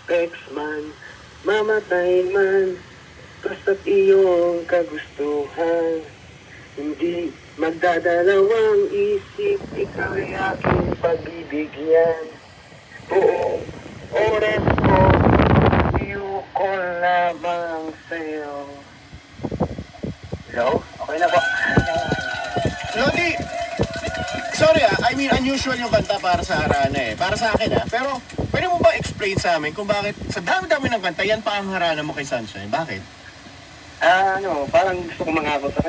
text man, mamatay man, basta't iyong kagustuhan. Hindi magdadalawang isip, ikaw ay aking pagbibigyan. Buong oras ko, ko lamang sa'yo. Hello? Okay na po. Lodi, sorry I mean unusual yung kanta para sa Harana eh. Para sa akin pero pwede mo ba explain sa amin kung bakit sa dami-dami ng kanta, yan pa ang Harana mo kay Sunshine? Bakit? Parang gusto ko mangako sa